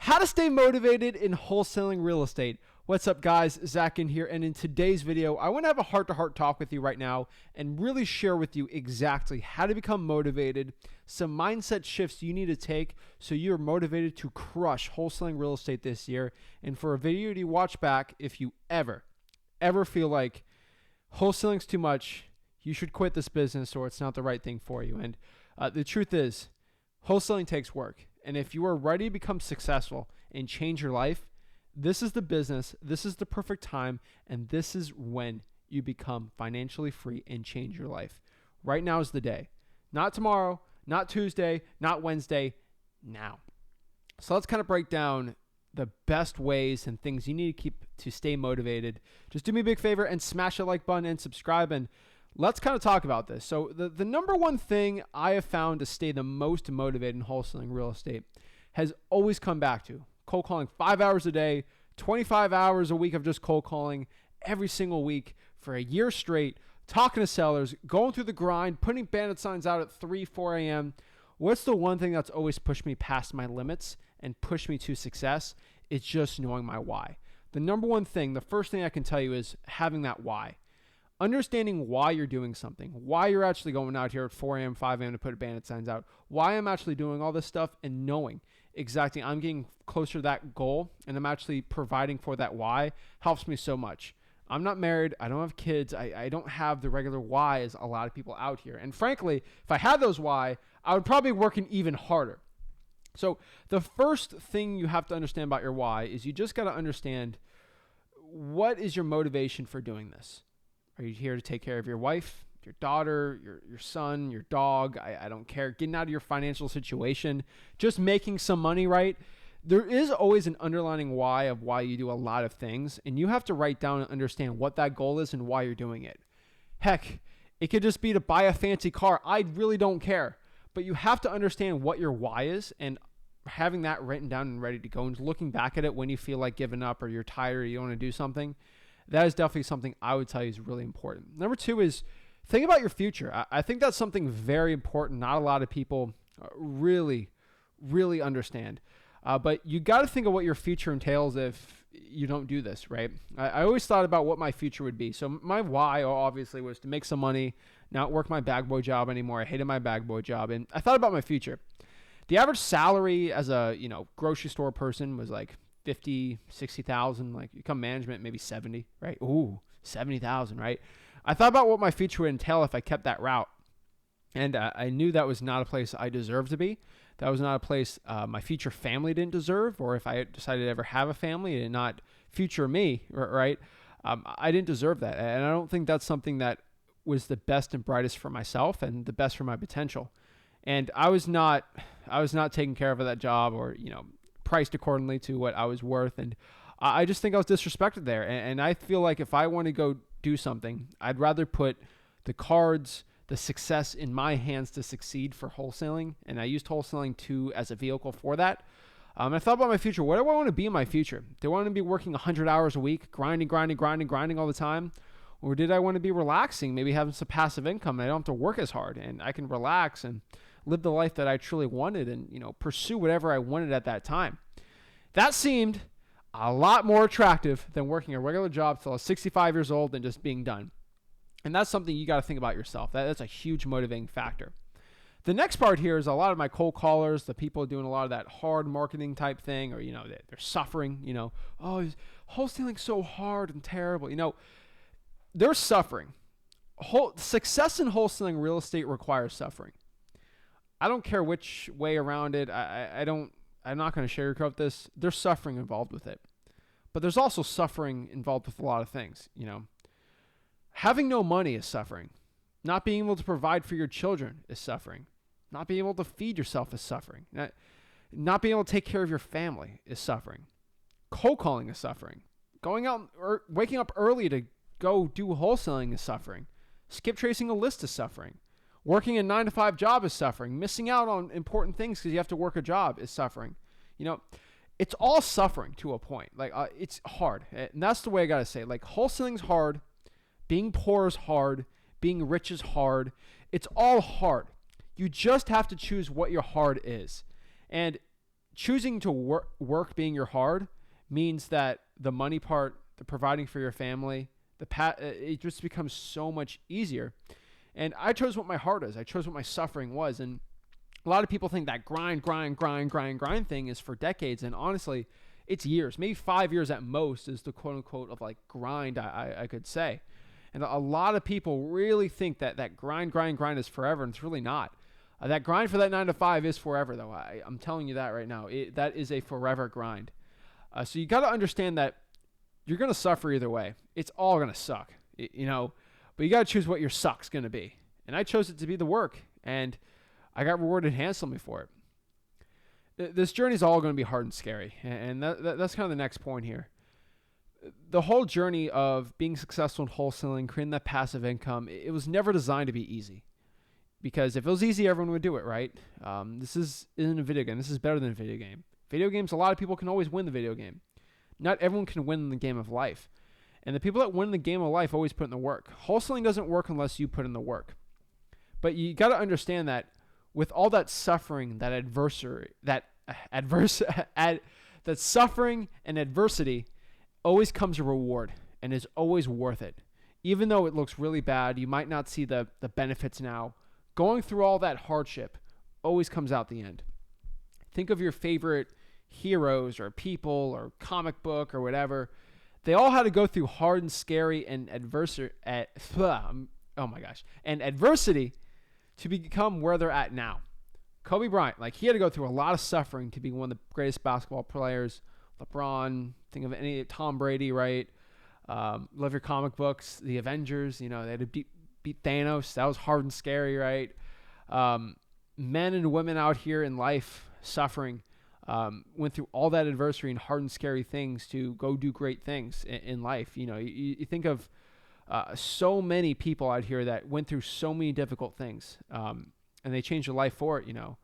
How to stay motivated in wholesaling real estate. What's up, guys? Zach Ginn here, and in today's video, I want to have a heart-to-heart talk with you right now and really share with you exactly how to become motivated, some mindset shifts you need to take so you're motivated to crush wholesaling real estate this year, and for a video to watch back if you ever feel like wholesaling's too much, you should quit this business or it's not the right thing for you. And the truth is, wholesaling takes work. And if you are ready to become successful and change your life, this is the business, this is the perfect time, and this is when you become financially free and change your life. Right now is the day. Not tomorrow, not Tuesday, not Wednesday, now. So let's kind of break down the best ways and things you need to keep to stay motivated. Just do me a big favor and smash the like button and subscribe, and let's kind of talk about this. So the number one thing I have found to stay the most motivated in wholesaling real estate has always come back to cold calling 5 hours a day, 25 hours a week of just cold calling every single week for a year straight, talking to sellers, going through the grind, putting bandit signs out at 3, 4 a.m. What's the one thing that's always pushed me past my limits and pushed me to success? It's just knowing my why. The number one thing, the first thing I can tell you is having that why. Understanding why you're doing something, why you're actually going out here at 4 a.m., 5 a.m. to put bandit signs out, why I'm actually doing all this stuff, and knowing exactly I'm getting closer to that goal and I'm actually providing for that why helps me so much. I'm not married. I don't have kids. I don't have the regular why as a lot of people out here. And frankly, if I had those why, I would probably be working even harder. So the first thing you have to understand about your why is you just got to understand what is your motivation for doing this. Are you here to take care of your wife, your daughter, your son, your dog? I don't care. Getting out of your financial situation, just making some money, right? There is always an underlying why of why you do a lot of things, and you have to write down and understand what that goal is and why you're doing it. Heck, it could just be to buy a fancy car. I really don't care. But you have to understand what your why is, and having that written down and ready to go and looking back at it when you feel like giving up or you're tired or you don't want to do something, that is definitely something I would tell you is really important. Number two is think about your future. I think that's something very important. Not a lot of people really understand. But you got to think of what your future entails if you don't do this, right? I always thought about what my future would be. So my why obviously was to make some money, not work my bag boy job anymore. I hated my bag boy job. And I thought about my future. The average salary as a grocery store person was like 50, 60,000. Like you come management, maybe 70, right? Ooh, 70,000, right? I thought about what my future would entail if I kept that route. And I knew that was not a place I deserved to be. That was not a place my future family didn't deserve, or if I decided to ever have a family and not future me, right? I didn't deserve that. And I don't think that's something that was the best and brightest for myself and the best for my potential. And I was not taken care of at that job or, priced accordingly to what I was worth. And I just think I was disrespected there. And I feel like if I want to go do something, I'd rather put the cards, the success in my hands to succeed for wholesaling. And I used wholesaling as a vehicle for that. I thought about my future. What do I want to be in my future? Do I want to be working 100 hours a week, grinding all the time? Or did I want to be relaxing, maybe having some passive income and I don't have to work as hard and I can relax and live the life that I truly wanted and, pursue whatever I wanted at that time? That seemed a lot more attractive than working a regular job till I was 65 years old and just being done. And that's something you got to think about yourself. That's a huge motivating factor. The next part here is a lot of my cold callers, the people doing a lot of that hard marketing type thing, or, they're suffering, oh, wholesaling's so hard and terrible. They're suffering. Success in wholesaling real estate requires suffering. I don't care which way around it. I'm not going to sugarcoat this. There's suffering involved with it. But there's also suffering involved with a lot of things, Having no money is suffering. Not being able to provide for your children is suffering. Not being able to feed yourself is suffering. Not being able to take care of your family is suffering. Cold calling is suffering. Going out or waking up early to go do wholesaling is suffering. Skip tracing a list is suffering. Working a 9-to-5 job is suffering. Missing out on important things because you have to work a job is suffering. It's all suffering to a point. It's hard. And that's the way I got to say it. Wholesaling's hard. Being poor is hard. Being rich is hard. It's all hard. You just have to choose what your hard is. And choosing to work being your hard means that the money part, the providing for your family, it just becomes so much easier. And I chose what my heart is. I chose what my suffering was. And a lot of people think that grind thing is for decades. And honestly, it's years, maybe 5 years at most is the quote unquote of like grind, I could say. And a lot of people really think that grind is forever, and it's really not. That grind for that 9 to 5 is forever, though. I'm telling you that right now. That is a forever grind. So you got to understand that you're going to suffer either way. It's all going to suck, you know, but you got to choose what your suck's going to be. And I chose it to be the work, and I got rewarded handsomely for it. This journey is all going to be hard and scary, and that's kind of the next point here. The whole journey of being successful in wholesaling, creating that passive income, it was never designed to be easy. Because if it was easy, everyone would do it, right? This isn't a video game. This is better than a video game. Video games, a lot of people can always win the video game. Not everyone can win the game of life. And the people that win the game of life always put in the work. Wholesaling doesn't work unless you put in the work. But you got to understand that with all that suffering, that suffering and adversity, always comes a reward and is always worth it. Even though it looks really bad, you might not see the benefits now. Going through all that hardship always comes out the end. Think of your favorite heroes or people or comic book or whatever. They all had to go through hard and scary and adversity to become where they're at now. Kobe Bryant, like he had to go through a lot of suffering to be one of the greatest basketball players. LeBron, think of any Tom Brady, right? Love your comic books, the Avengers, you know, they had to beat Thanos. That was hard and scary, right? Men and women out here in life suffering, went through all that adversity and hard and scary things to go do great things in life. You know, you think of so many people out here that went through so many difficult things, and they changed their life for it. You know,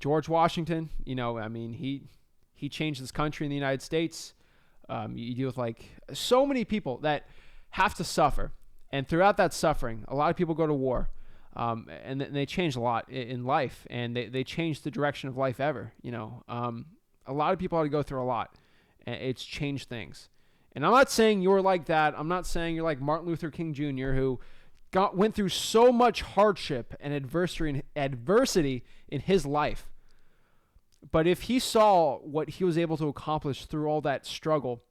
George Washington, you know, I mean, he changed this country in the United States. You deal with like so many people that have to suffer. And throughout that suffering, a lot of people go to war, and they change a lot in life, and they change the direction of life ever. You know, a lot of people had to go through a lot, and it's changed things. And I'm not saying you're like that. I'm not saying you're like Martin Luther King Jr., who went through so much hardship and adversity in his life. But if he saw what he was able to accomplish through all that struggle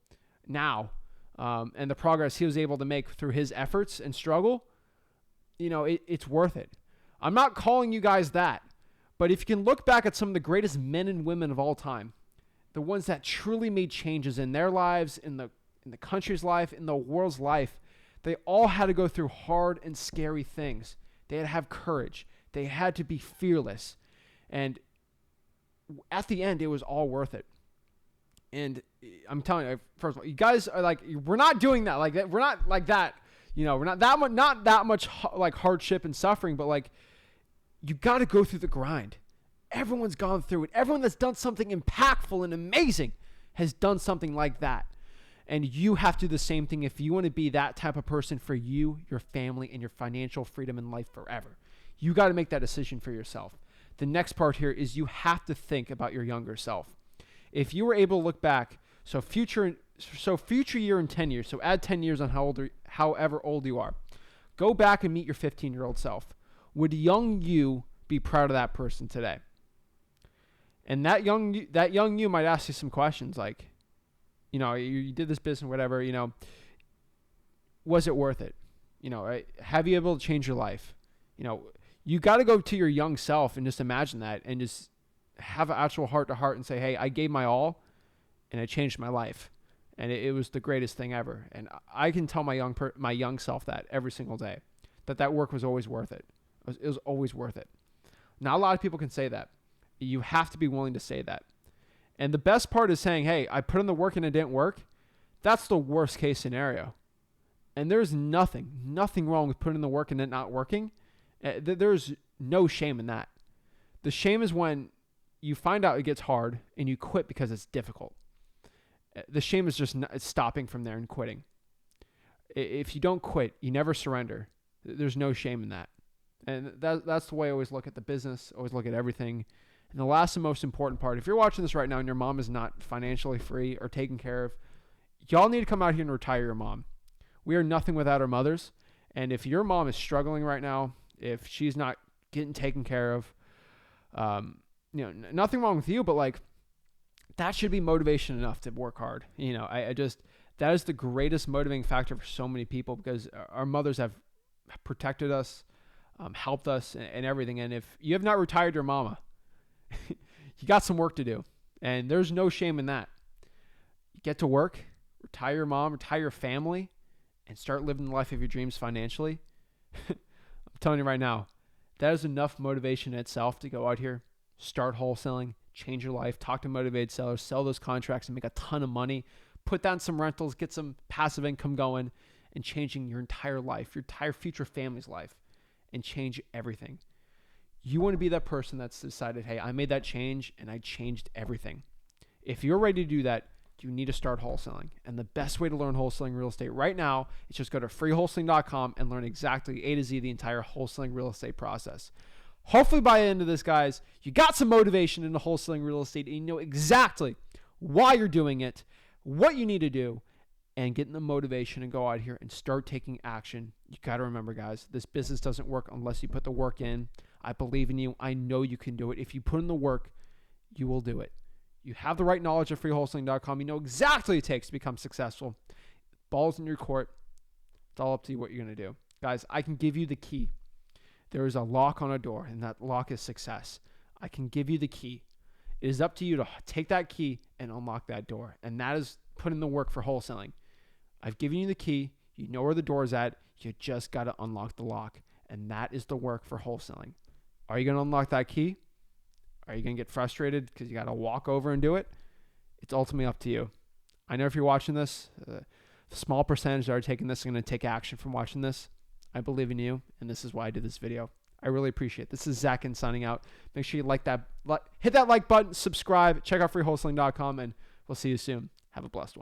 now, and the progress he was able to make through his efforts and struggle, you know, it's worth it. I'm not calling you guys that, but if you can look back at some of the greatest men and women of all time, the ones that truly made changes in their lives, in the country's life, in the world's life, they all had to go through hard and scary things. They had to have courage. They had to be fearless. And at the end, it was all worth it. And I'm telling you, first of all, you guys are like, we're not doing that like that. We're not like that. You know, we're not that much like hardship and suffering, but like you got to go through the grind. Everyone's gone through it. Everyone that's done something impactful and amazing has done something like that. And you have to do the same thing if you want to be that type of person for you, your family, and your financial freedom in life forever. You got to make that decision for yourself. The next part here is you have to think about your younger self. If you were able to look back, so future year in 10 years, so add 10 years on however old you are, go back and meet your 15-year-old self. Would young you be proud of that person today? And that young you might ask you some questions like, you know, you did this business, whatever, you know, was it worth it? You know, right? Have you been able to change your life? You know, you got to go to your young self and just imagine that and just have an actual heart to heart and say, hey, I gave my all and it changed my life. And it was the greatest thing ever. And I can tell my young self that every single day, that work was always worth it. It was always worth it. Not a lot of people can say that. You have to be willing to say that. And the best part is saying, hey, I put in the work and it didn't work. That's the worst case scenario. And there's nothing wrong with putting in the work and it not working. There's no shame in that. The shame is when you find out it gets hard and you quit because it's difficult. The shame is just stopping from there and quitting. If you don't quit, you never surrender. There's no shame in that. And that's the way I always look at the business, always look at everything. And the last and most important part, if you're watching this right now and your mom is not financially free or taken care of, y'all need to come out here and retire your mom. We are nothing without our mothers. And if your mom is struggling right now, if she's not getting taken care of, nothing wrong with you, but like that should be motivation enough to work hard. That is the greatest motivating factor for so many people, because our mothers have protected us, helped us, and everything. And if you have not retired your mama, you got some work to do, and there's no shame in that. You get to work, retire your mom, retire your family, and start living the life of your dreams financially. I'm telling you right now, that is enough motivation in itself to go out here, start wholesaling, change your life, talk to motivated sellers, sell those contracts and make a ton of money, put down some rentals, get some passive income going, and changing your entire life, your entire future family's life, and change everything. You want to be that person that's decided, hey, I made that change and I changed everything. If you're ready to do that, you need to start wholesaling. And the best way to learn wholesaling real estate right now is just go to freewholesaling.com and learn exactly A to Z the entire wholesaling real estate process. Hopefully by the end of this, guys, you got some motivation into wholesaling real estate and you know exactly why you're doing it, what you need to do, and getting the motivation and go out here and start taking action. You got to remember, guys, this business doesn't work unless you put the work in. I believe in you. I know you can do it. If you put in the work, you will do it. You have the right knowledge of freewholesaling.com. You know exactly what it takes to become successful. Ball's in your court. It's all up to you what you're going to do. Guys, I can give you the key. There is a lock on a door, and that lock is success. I can give you the key. It is up to you to take that key and unlock that door. And that is put in the work for wholesaling. I've given you the key. You know where the door is at. You just got to unlock the lock. And that is the work for wholesaling. Are you going to unlock that key? Are you going to get frustrated because you got to walk over and do it? It's ultimately up to you. I know if you're watching this, the small percentage that are taking this are going to take action from watching this. I believe in you, and this is why I did this video. I really appreciate it. This is Zach Ginn signing out. Make sure you hit that like button, subscribe, check out freewholesaling.com, and we'll see you soon. Have a blessed one.